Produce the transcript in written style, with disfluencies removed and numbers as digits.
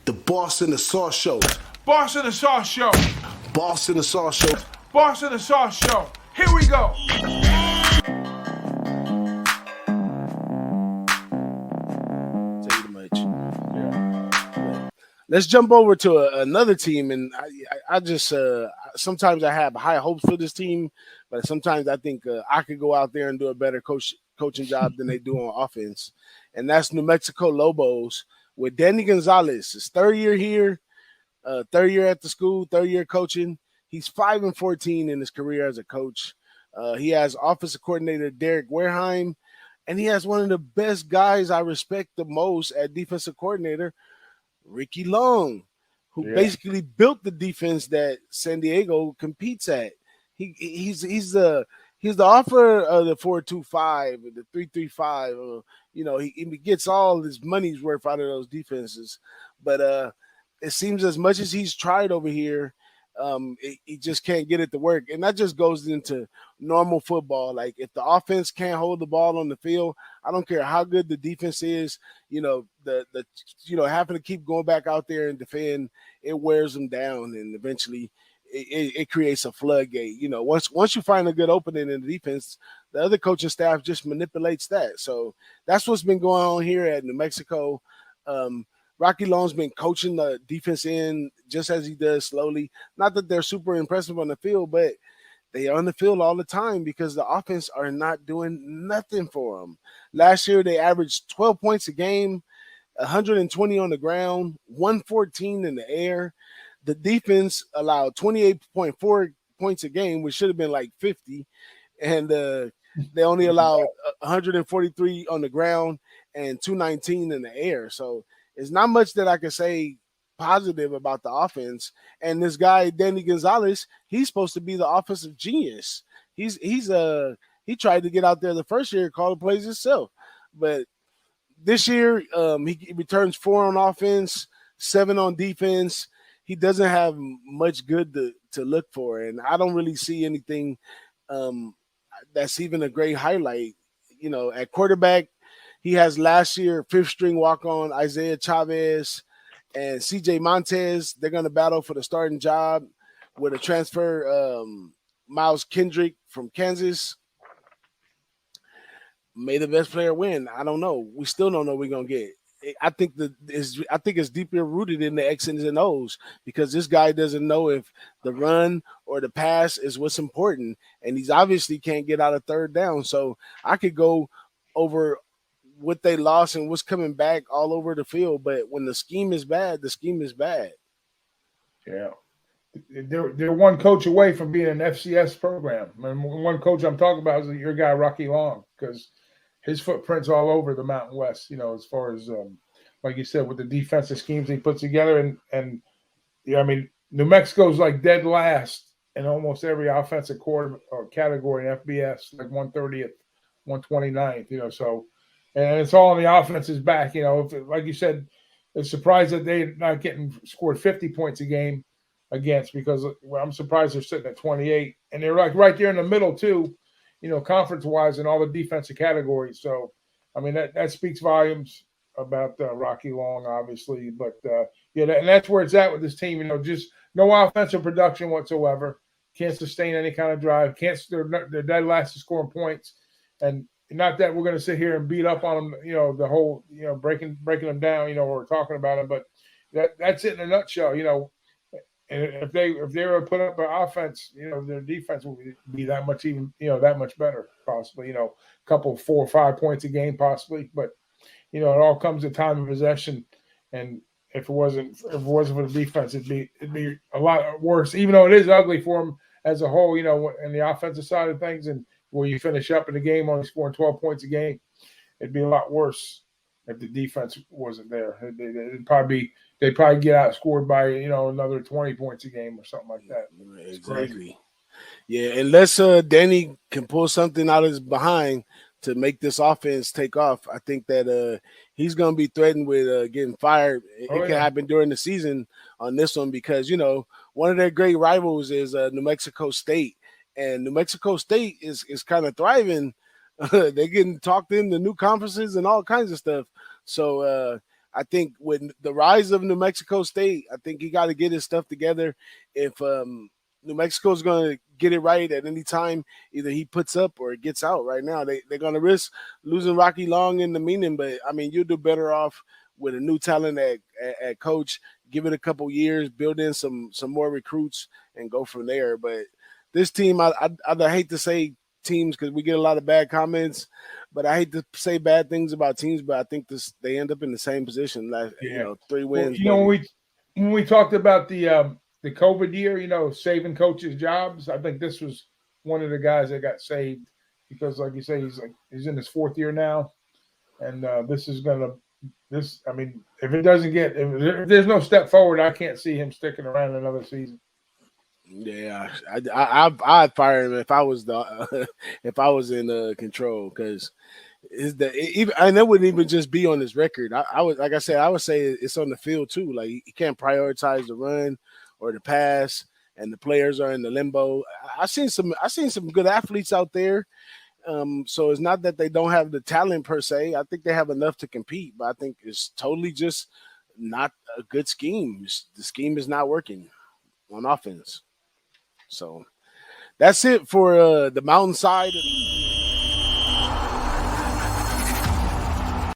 The Boss in the Sauce Show. Boss in the Sauce Show. Boss in the Sauce Show. Boss in the Sauce Show. Here we go. Tell you much. Yeah. Let's jump over to another team, and I just sometimes I have high hopes for this team, but sometimes I think I could go out there and do a better coaching job than they do on offense, and that's New Mexico Lobos with Danny Gonzalez. His third year here, third year at the school, third year coaching. He's 5-14 in his career as a coach. He has offensive coordinator Derek Wareheim, and he has one of the best guys I respect the most at defensive coordinator, Ricky Long, who basically built the defense that San Diego competes at. He's the author of the 4-2-5, the 3-3-5. He gets all his money's worth out of those defenses. But it seems as much as he's tried over here, he just can't get it to work. And that just goes into normal football. Like, if the offense can't hold the ball on the field, I don't care how good the defense is, having to keep going back out there and defend, it wears them down, and eventually it creates a floodgate. Once you find a good opening in the defense, the other coaching staff just manipulates that. So that's what's been going on here at New Mexico. Rocky Long's been coaching the defense in just as he does slowly. Not that they're super impressive on the field, but they are on the field all the time because the offense are not doing nothing for them. Last year, they averaged 12 points a game, 120 on the ground, 114 in the air. The defense allowed 28.4 points a game, which should have been like 50. And they only allowed 143 on the ground and 219 in the air. So it's not much that I can say positive about the offense. And this guy, Danny Gonzalez, he's supposed to be the offensive genius. He tried to get out there the first year, call the plays himself. But this year, he returns 4 on offense, 7 on defense. He doesn't have much good to look for. And I don't really see anything that's even a great highlight. At quarterback, he has last year 5th-string walk-on Isaiah Chavez and CJ Montez. They're going to battle for the starting job with a transfer, Miles Kendrick from Kansas. May the best player win. I don't know. We still don't know what we're going to get. I think it's deeper rooted in the X's and O's because this guy doesn't know if the run or the pass is what's important, and he's obviously can't get out of third down. So I could go over what they lost and what's coming back all over the field, but when the scheme is bad, the scheme is bad. Yeah, they're one coach away from being an FCS program. And one coach I'm talking about is your guy Rocky Long, because his footprint's all over the Mountain West, as far as, like you said, with the defensive schemes he puts together. And New Mexico's like dead last in almost every offensive quarter or category in FBS, like 130th, 129th, so, and it's all on the offense's back, like you said, it's surprised that they're not getting scored 50 points a game against, because I'm surprised they're sitting at 28, and they're like right there in the middle too, conference-wise in all the defensive categories. So, that speaks volumes about Rocky Long, obviously. But, and that's where it's at with this team. Just no offensive production whatsoever. Can't sustain any kind of drive. They're dead last to scoring points. And not that we're going to sit here and beat up on them, the whole, breaking them down, or talking about them. But that's it in a nutshell, And if they were to put up an offense, their defense will be that much that much better, possibly. A couple 4 or 5 points a game, possibly. But it all comes to time of possession, and if it wasn't for the defense, it'd be a lot worse. Even though it is ugly for them as a whole, in the offensive side of things, and where you finish up in the game only scoring 12 points a game, it'd be a lot worse if the defense wasn't there. They'd probably get outscored by another 20 points a game or something like that. Exactly. Crazy. Yeah, unless Danny can pull something out of his behind to make this offense take off, I think that he's going to be threatened with getting fired. It can happen during the season on this one because one of their great rivals is New Mexico State, and New Mexico State is kind of thriving. They're getting talked into new conferences and all kinds of stuff. So I think with the rise of New Mexico State, I think he got to get his stuff together. If New Mexico's going to get it right at any time, either he puts up or it gets out. Right now, they're going to risk losing Rocky Long in the meaning, but I mean, you'll do better off with a new talent at coach. Give it a couple years, build in some more recruits, and go from there. But this team, I hate to say teams because we get a lot of bad comments, but I hate to say bad things about teams. But I think they end up in the same position. Like, 3 wins. Well, when we talked about the COVID year, saving coaches' jobs, I think this was one of the guys that got saved because, like you say, he's in his 4th year now, and I mean, if there's no step forward, I can't see him sticking around another season. Yeah, I'd fire him if I was in control because and that wouldn't even just be on his record. I would, like I said, I would say it's on the field too. Like he can't prioritize the run or the pass, and the players are in the limbo. I've seen some good athletes out there. So it's not that they don't have the talent per se. I think they have enough to compete, but I think it's totally just not a good scheme. The scheme is not working on offense. So that's it for the Mountainside.